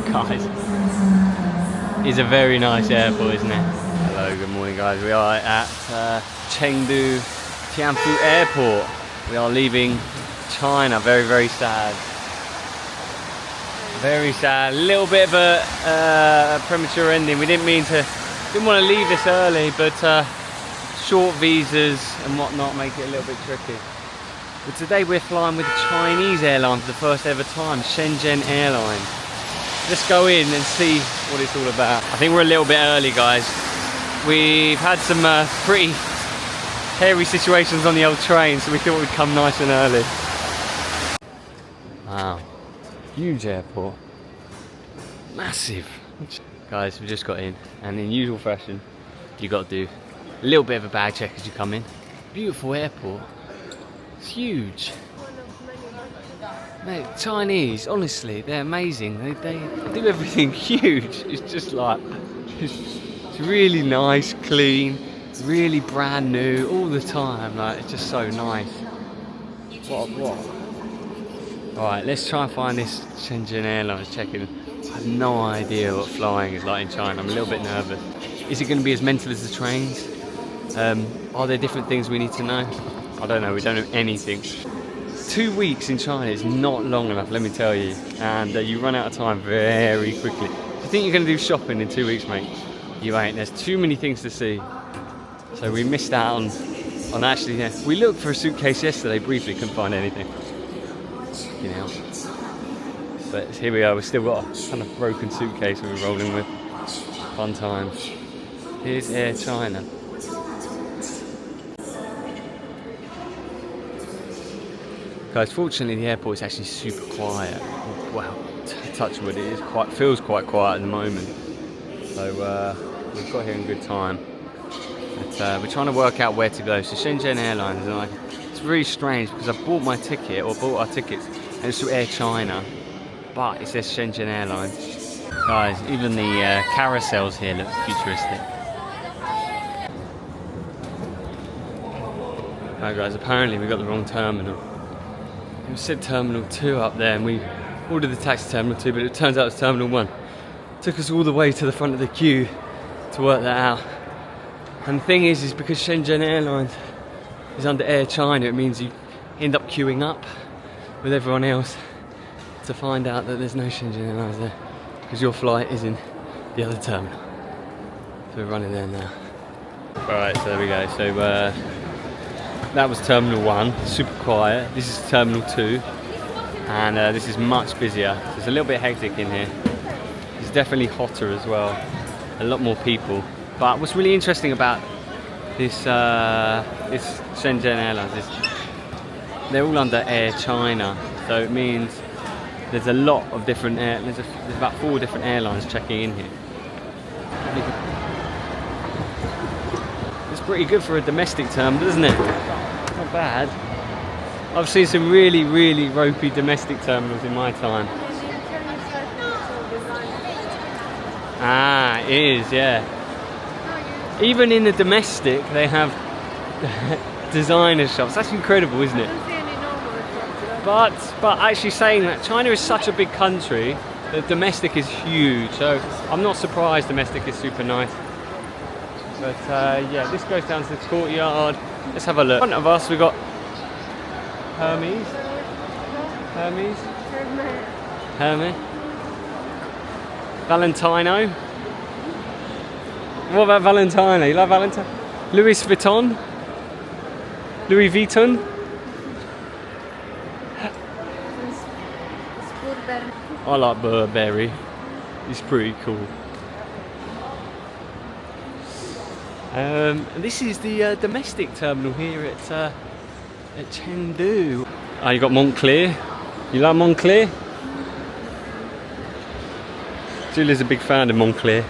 Guys, it's a very nice airport, isn't it? Hello, good morning guys. We are at Chengdu Tianfu Airport. We are leaving China. Very, very sad. Very sad. A little bit of a premature ending. We didn't want to leave this early, but short visas and whatnot make it a little bit tricky. But today we're flying with a Chinese airline for the first ever time, Shenzhen Airlines. Let's go in and see what it's all about. I think we're a little bit early, guys. We've had some pretty hairy situations on the old train, so we thought we'd come nice and early. Wow, huge airport. Massive. Guys, we just got in, and in usual fashion, you got to do a little bit of a bag check as you come in. Beautiful airport. It's huge. Mate, Chinese, honestly, they're amazing. They do everything huge. It's just like, it's really nice, clean, really brand new all the time. Like, it's just so nice. What? Alright, let's try and find this Shenzhen Airlines check-in. I have no idea what flying is like in China. I'm a little bit nervous. Is it going to be as mental as the trains? Are there different things we need to know? I don't know, we don't know anything. 2 weeks in China is not long enough, let me tell you. And you run out of time very quickly. If you think you're going to do shopping in 2 weeks, mate, you ain't. There's too many things to see. So we missed out on actually, yeah. We looked for a suitcase yesterday briefly, couldn't find anything. You know. But here we are, we've still got a kind of broken suitcase we were rolling with. Fun times. Here's Air China. Guys, fortunately the airport is actually super quiet. Well, touch wood, feels quite quiet at the moment. So we've got here in good time. But we're trying to work out where to go. So Shenzhen Airlines, and it's really strange because I bought my ticket, or bought our tickets, and it's through Air China, but it says Shenzhen Airlines. Guys, even the carousels here look futuristic. Right guys, apparently we got the wrong terminal. It said Terminal 2 up there, and we ordered the taxi to Terminal 2, but it turns out it's Terminal 1. Took us all the way to the front of the queue to work that out. And the thing is because Shenzhen Airlines is under Air China, it means you end up queuing up with everyone else to find out that there's no Shenzhen Airlines there, because your flight is in the other terminal. So we're running there now. Alright, so there we go. So that was Terminal 1, super quiet. This is Terminal 2, and this is much busier. So it's a little bit hectic in here. It's definitely hotter as well. A lot more people. But what's really interesting about this this Shenzhen Airlines is they're all under Air China. So it means there's a lot of different there's about 4 different airlines checking in here. It's pretty good for a domestic terminal, isn't it? Not bad. I've seen some really, really ropey domestic terminals in my time. Ah, it is, yeah. Even in the domestic, they have designer shops. That's incredible, isn't it? But actually saying that, China is such a big country, the domestic is huge. So I'm not surprised domestic is super nice. But yeah, this goes down to the courtyard. Let's have a look. In front of us we've got Hermes. Valentino. What about Valentino? You like Valentino? Louis Vuitton. I like Burberry. It's pretty cool. This is the domestic terminal here at Chengdu. Oh, you got Montclair. You like Montclair? Giulia's a big fan of Montclair.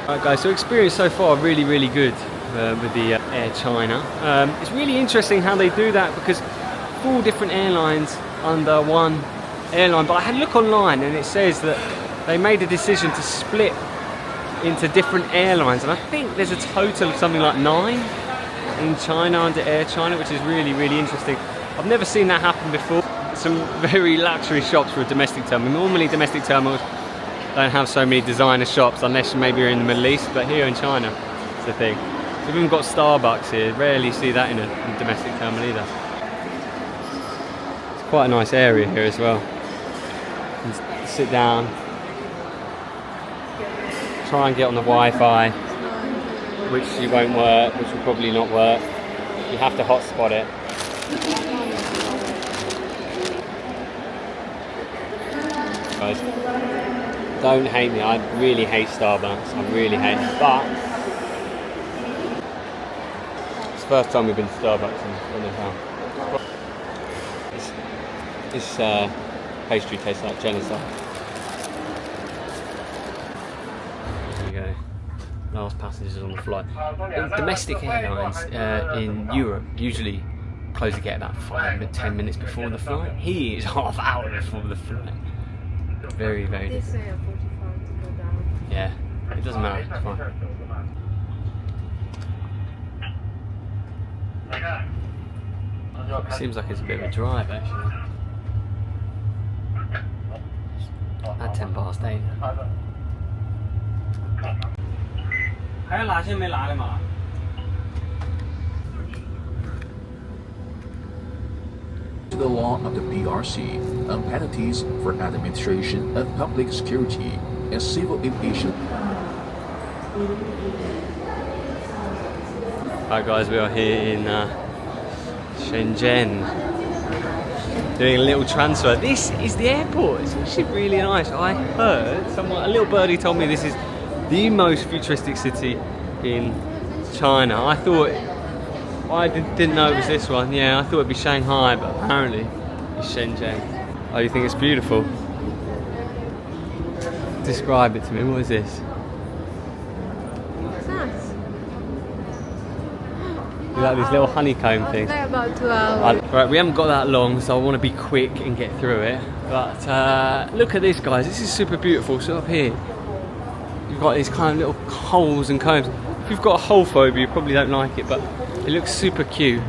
Alright guys, so experience so far really, really good with the Air China. It's really interesting how they do that, because 4 different airlines under one airline. But I had a look online and it says that they made a decision to split into different airlines, and I think there's a total of something like 9 in China under Air China, which is really, really interesting. I've never seen that happen before. some very luxury shops for a domestic terminal. Normally domestic terminals don't have so many designer shops unless maybe you're in the Middle East, but here in China it's the thing. We've even got Starbucks here, rarely see that in a domestic terminal either. It's quite a nice area here as well. You can sit down, try and get on the Wi-Fi, which you won't work, which will probably not work. You have to hotspot it. Guys, don't hate me, I really hate Starbucks, I really hate it, but it's the first time we've been to Starbucks in the town. This pastry tastes like genocide. There you go, last passengers on the flight. Domestic airlines in Europe usually close the gate about 5-10 minutes before the flight. Here is half hour before the flight. Very, very They say 45 to go down. Yeah, it doesn't matter, it's fine. It seems like it's a bit of a drive actually. At 10 past 8. To the law of the PRC on penalties for administration of public security and civil aviation. Hi guys, we are here in Shenzhen doing a little transfer. This is the airport. It's actually really nice. I heard a little birdie told me this is the most futuristic city in China. I didn't know it was this one. Yeah, I thought it'd be Shanghai, but apparently it's Shenzhen. Oh, you think it's beautiful? Describe it to me. What is this? It's nice. You like these little honeycomb things? Play about 2 hours. Right, we haven't got that long, so I want to be quick and get through it. But look at this, guys. This is super beautiful. So up here, you've got these kind of little holes and combs. If you've got a hole phobia, you probably don't like it, but it looks super cute.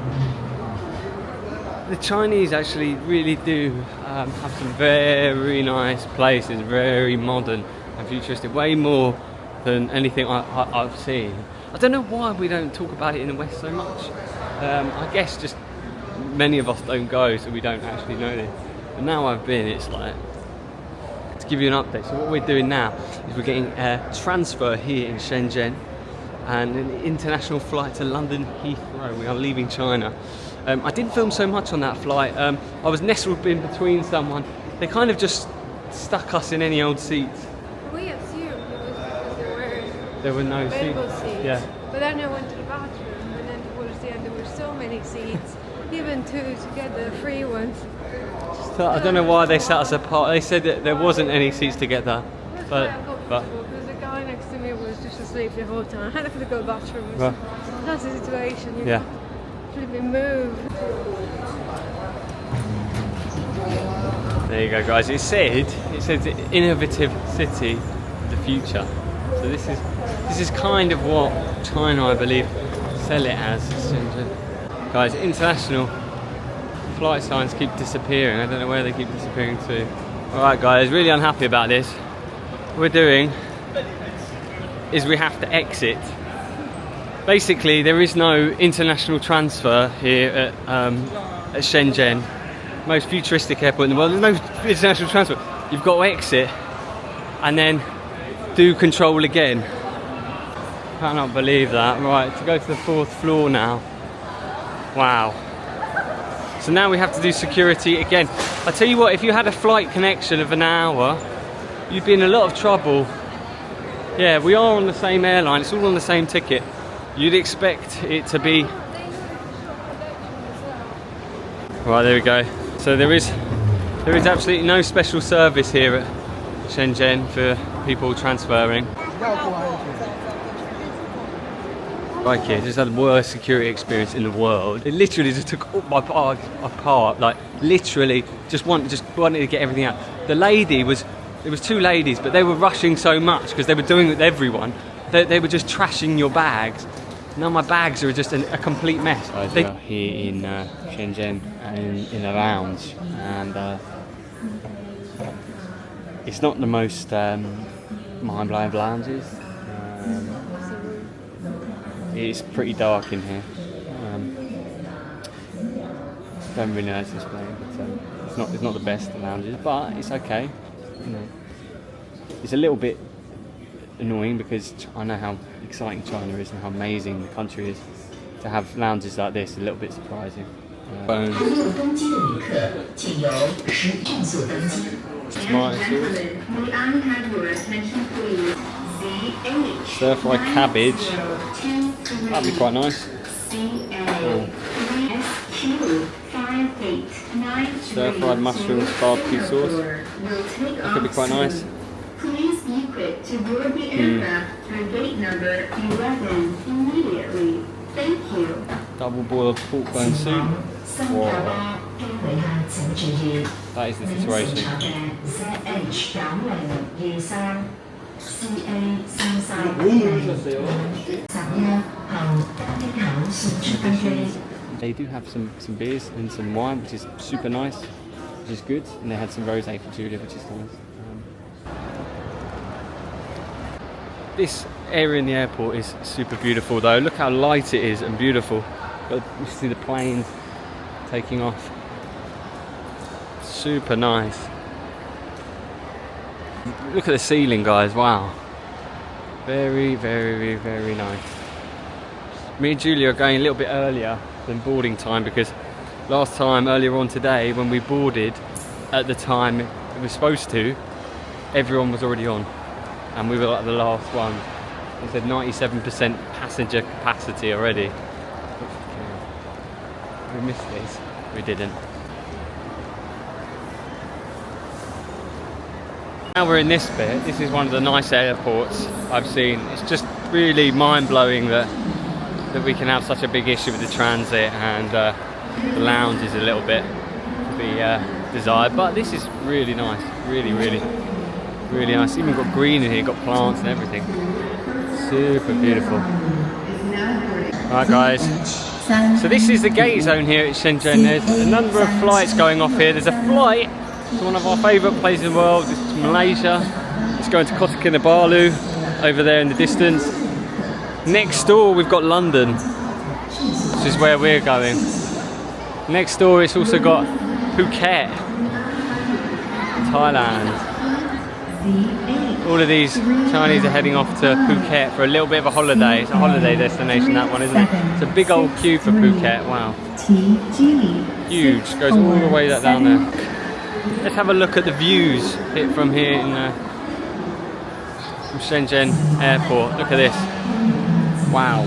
The Chinese actually really do have some very nice places, very modern and futuristic, way more than anything I've seen. I don't know why we don't talk about it in the West so much. I guess just many of us don't go, so we don't actually know this. But now I've been, it's like, to give you an update. So what we're doing now is we're getting a transfer here in Shenzhen and an international flight to London Heathrow. We are leaving China. I didn't film so much on that flight. I was nestled in between someone. They kind of just stuck us in any old seats. We assumed it was because There were no available seats. seats. Yeah. But then I went to the bathroom, and then towards the end there were so many seats, even two together, free ones. So I don't know why they set us apart. They said that there wasn't any seats together. That's But why I got comfortable, because the guy next to me was just asleep the whole time. I had to go to the bathroom. Right. That's the situation. You Yeah. flipping move. There you go, guys. It says innovative city of the future. So this is kind of what China, I believe, sell it as. Guys, international flight signs keep disappearing. I don't know where they keep disappearing to. Alright guys, really unhappy about this. What we're doing is we have to exit. Basically, there is no international transfer here at Shenzhen, most futuristic airport in the world. There's no international transfer. You've got to exit and then do control again. Cannot believe that. Right, to go to the 4th floor now. Wow. So now we have to do security again. I tell you what, if you had a flight connection of an hour, you'd be in a lot of trouble. Yeah, we are on the same airline. It's all on the same ticket. You'd expect it to be. Right, there we go. So there is absolutely no special service here at Shenzhen for people transferring. Like here, just had the worst security experience in the world. It literally just took all my bags apart. Like literally, just wanted to get everything out. The lady was, there was 2 ladies, but they were rushing so much because they were doing it with everyone. They were just trashing your bags. Now my bags are just a complete mess. Guys, we are here in Shenzhen in the lounge, and it's not the most mind-blowing of lounges. It's pretty dark in here. Don't really know how to explain, but it's not the best of lounges, but it's okay. You know, it's a little bit annoying because I know how exciting China is and how amazing the country is. To have lounges like this, a little bit surprising. Phones. Stir-fried cabbage. That'd be quite nice. Stir-fried mushrooms, barbecue sauce. That could be quite nice. Please be quick to board the aircraft through gate number 11 immediately. Thank you. Double boiled pork bone soup. Wow. That is the situation. They do have some beers and some wine, which is super nice, which is good. And they had some rosé for Giulia, which is nice. This area in the airport is super beautiful though. Look how light it is and beautiful. You see the planes taking off. Super nice. Look at the ceiling, guys. Wow. Very, very, very nice. Me and Giulia are going a little bit earlier than boarding time because last time, earlier on today, when we boarded at the time it was supposed to, everyone was already on. And we were like the last one. They said 97% passenger capacity already. We missed this. We didn't. Now we're in this bit. This is one of the nice airports I've seen. It's just really mind-blowing that we can have such a big issue with the transit and the lounge is a little bit to be desired. But this is really nice. Really, really. Really nice. Even got green in here, got plants and everything. Super beautiful. Alright guys, so this is the gate zone here at Shenzhen. There's a number of flights going off here. There's a flight to one of our favourite places in the world. It's to Malaysia. It's going to Kota Kinabalu over there in the distance. Next door we've got London, which is where we're going. Next door it's also got Phuket, Thailand. All of these Chinese are heading off to Phuket for a little bit of a holiday. It's a holiday destination, that one, isn't it? It's a big old queue for Phuket. Wow. Huge. Goes all the way down there. Let's have a look at the views from here in from Shenzhen Airport. Look at this. Wow.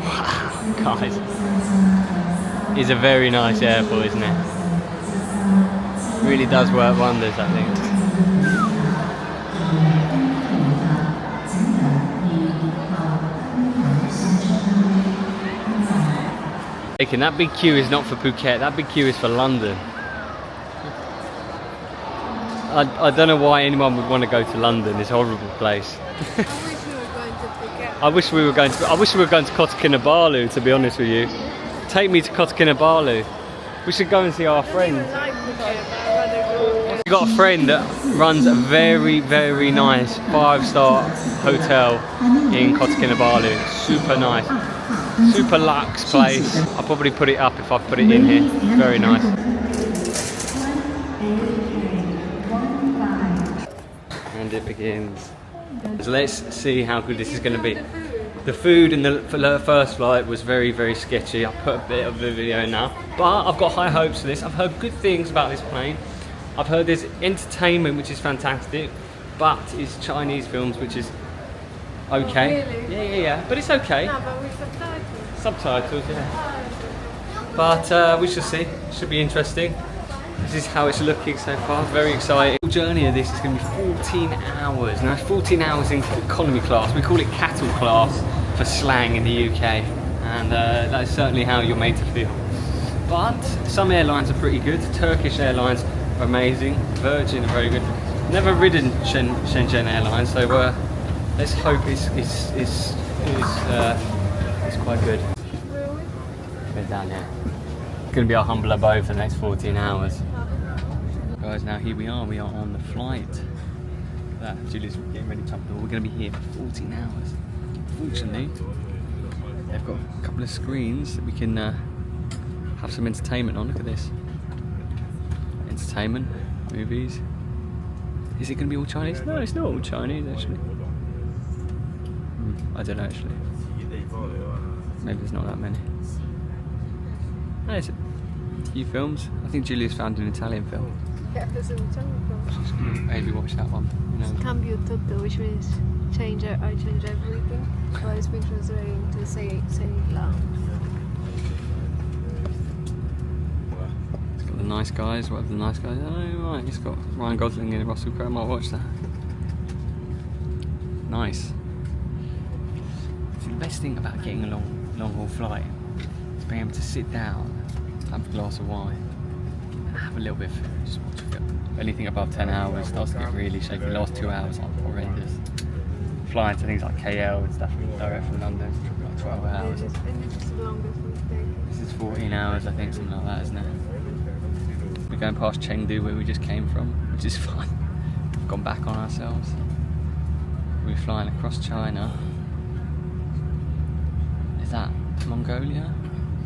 Wow, guys. It's a very nice airport, isn't it? Really does work wonders, I think. That big queue is not for Phuket, that big queue is for London. I don't know why anyone would want to go to London, this horrible place. I wish we were going to Kota Kinabalu, to be honest with you. Take me to Kota Kinabalu. We should go and see our friends. We've got a friend that runs a very, very nice 5-star hotel in Kota Kinabalu. Super nice. Super luxe place. I'll probably put it up if I put it in here. Very nice. And it begins. So let's see how good this is going to be. The food in the first flight was very, very sketchy. I'll put a bit of the video in now. But I've got high hopes for this. I've heard good things about this plane. I've heard there's entertainment, which is fantastic. But it's Chinese films, which is okay. Oh, really? Yeah. But it's okay. No, but with subtitles. Subtitles, yeah. But we shall see. Should be interesting. This is how it's looking so far. Very exciting. The journey of this is going to be 14 hours. Now, 14 hours in economy class. We call it cattle class for slang in the UK. And that's certainly how you're made to feel. But some airlines are pretty good. Turkish Airlines are amazing. Virgin are very good. Never ridden Shenzhen Airlines, so Let's hope it's quite good. Really? Go down here. It's gonna be our humble abode for the next 14 hours. Guys, now here we are on the flight. That Julia's getting ready to jump door. We're gonna be here for 14 hours. Fortunately, they've got a couple of screens that we can have some entertainment on. Look at this. Entertainment, movies. Is it gonna be all Chinese? No, it's not all Chinese actually. I don't know actually. Maybe there's not that many. No, it's a few films. I think Julia's found an Italian film. Yeah, there's an Italian film. She's gonna maybe watch that one. You know. Cambio tutto, which means I change everything. So it's been translating to say la. It's got the nice guys, whatever the nice guys. Oh right, it's got Ryan Gosling and Russell Crowe. I might watch that. Nice. So the best thing about getting a long haul flight is being able to sit down, have a glass of wine, and have a little bit of food, just watch a film. Anything above 10 hours starts to get really shaky. The last 2 hours are horrendous. Flying to things like KL and stuff direct from London, it's probably like 12 hours. And it's just the longest we've taken. This is 14 hours, I think, something like that, isn't it? We're going past Chengdu, where we just came from, which is fun. We've gone back on ourselves. We're flying across China. Is that Mongolia?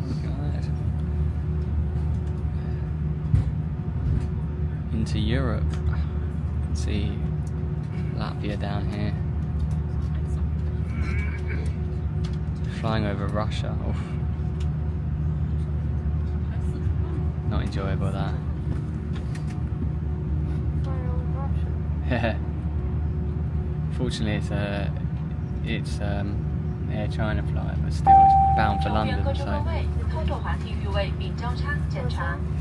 Look at that. Into Europe. You can see Latvia down here. Flying over Russia. Oof. Not enjoyable that. Yeah. Fortunately, it's Air China flight, but still it's bound for London. So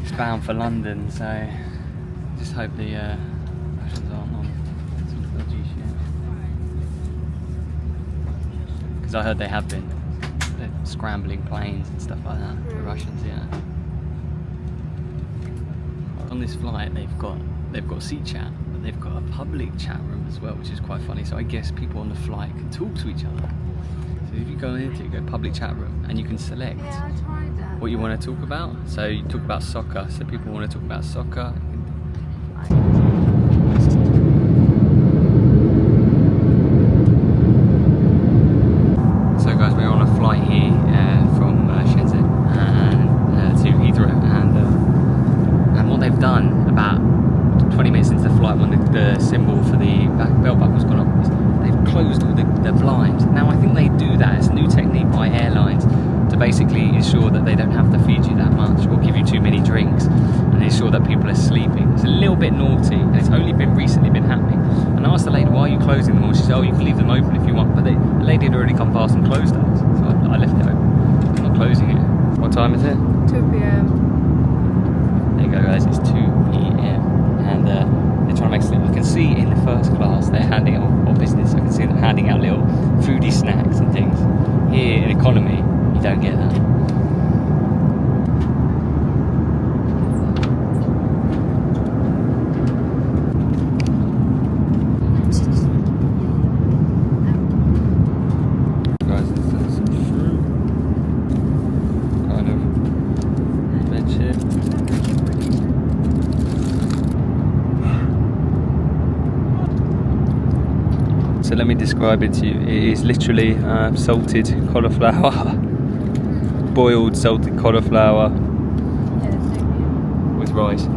it's bound for London. So just hope the Russians aren't on some dodgy shit. Because I heard they have been. They're scrambling planes and stuff like that. The Russians, yeah. On this flight, they've got seat chat. They've got a public chat room as well, which is quite funny. So I guess people on the flight can talk to each other. So if you go into it, you go public chat room, and you can select what you want to talk about. So you talk about soccer. So people want to talk about soccer. So guys, we're on a flight here from Shenzhen to Heathrow, and what they've done about 20 minutes into the flight, when the symbol for the belt buckle's gone up, they've closed all the blinds. Now I think they do that. It's a new technique by airlines to basically ensure that they don't have to feed you that much or give you too many drinks, and ensure that people are sleeping. It's a little bit naughty, and it's only recently been happening. And I asked the lady, why are you closing them all? She said, oh, you can leave them open if you want. But the lady had already come past and closed ours, so I left it open. I'm not closing it. What time is it? 2 p.m. There you go guys, it's 2 p.m. and they're trying to make sleep. I can see in the first class they're handing out, or business, I can see them handing out little foodie snacks and things. Here in economy, you don't get that. Guys, this is some fruit, kind of veg here. So let me describe it to you. It is literally salted cauliflower, boiled salted cauliflower with rice.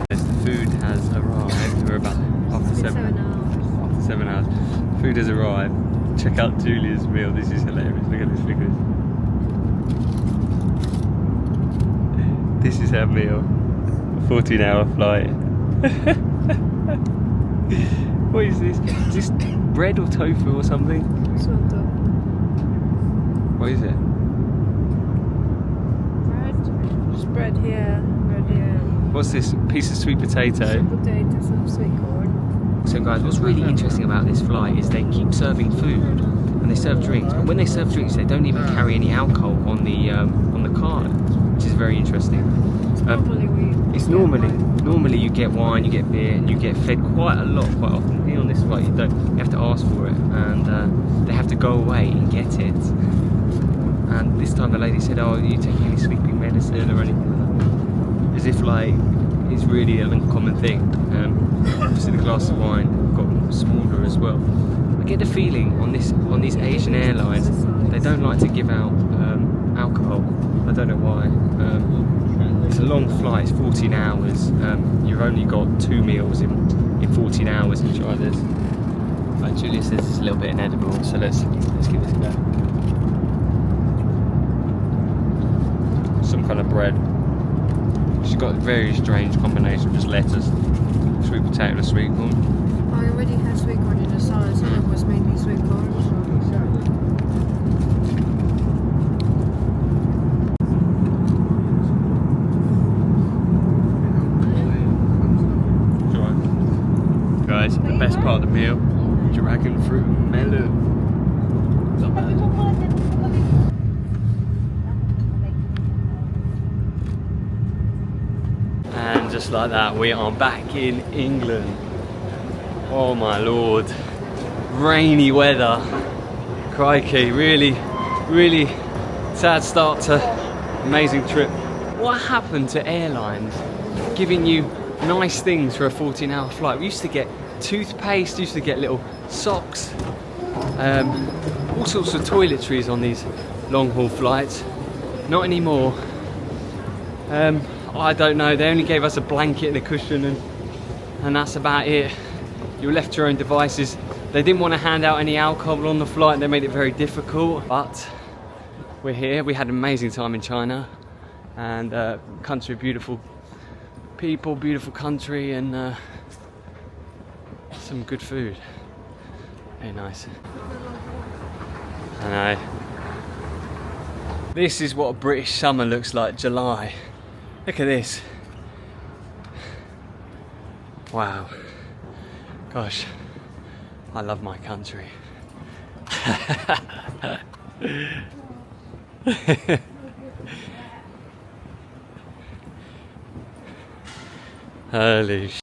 The food has arrived. We're about after 7 hours. Food has arrived. Check out Julia's meal. This is hilarious. Look at this. Look at this. This is her meal. A 14-hour flight. What is this? Is this bread or tofu or something? Sort of. What is it? Bread. Just bread here, bread here. What's this? Piece of sweet potato. Sweet potatoes and sweet corn. So guys, what's really interesting about this flight is they keep serving food and they serve drinks, but when they serve drinks they don't even carry any alcohol on the card, which is very interesting. Normally you get wine, you get beer, and you get fed quite a lot, quite often. Here on this flight you have to ask for it, and they have to go away and get it. And this time the lady said, "Oh, are you taking any sleeping medicine or anything like that?" As if like it's really an uncommon thing. Obviously the glass of wine got smaller as well. I get the feeling on these Asian airlines they don't like to give out alcohol. I don't know why. It's a long flight, it's 14 hours. You've only got 2 meals in 14 hours to try this. Pat Giulia says it's a little bit inedible, so let's give this a go. Some kind of bread. She's got a very strange combination of just lettuce, sweet potato and sweet corn. I already had sweet corn in the salad, so it was mainly sweet corn. Guys, the best part of the meal, dragon fruit melon. Not bad. And just like that, we are back in England. Oh my lord, rainy weather. Crikey, really sad start to amazing trip. What happened to airlines giving you nice things for a 14-hour flight? We used to get toothpaste, used to get little socks, all sorts of toiletries on these long-haul flights. Not anymore. I don't know, they only gave us a blanket and a cushion and that's about it. You're left to your own devices. They didn't want to hand out any alcohol on the flight, they made it very difficult, but we're here. We had an amazing time in China, and country, beautiful people, beautiful country, and some good food. Very nice. I know. This is what a British summer looks like, July. Look at this. Wow. Gosh, I love my country. Holy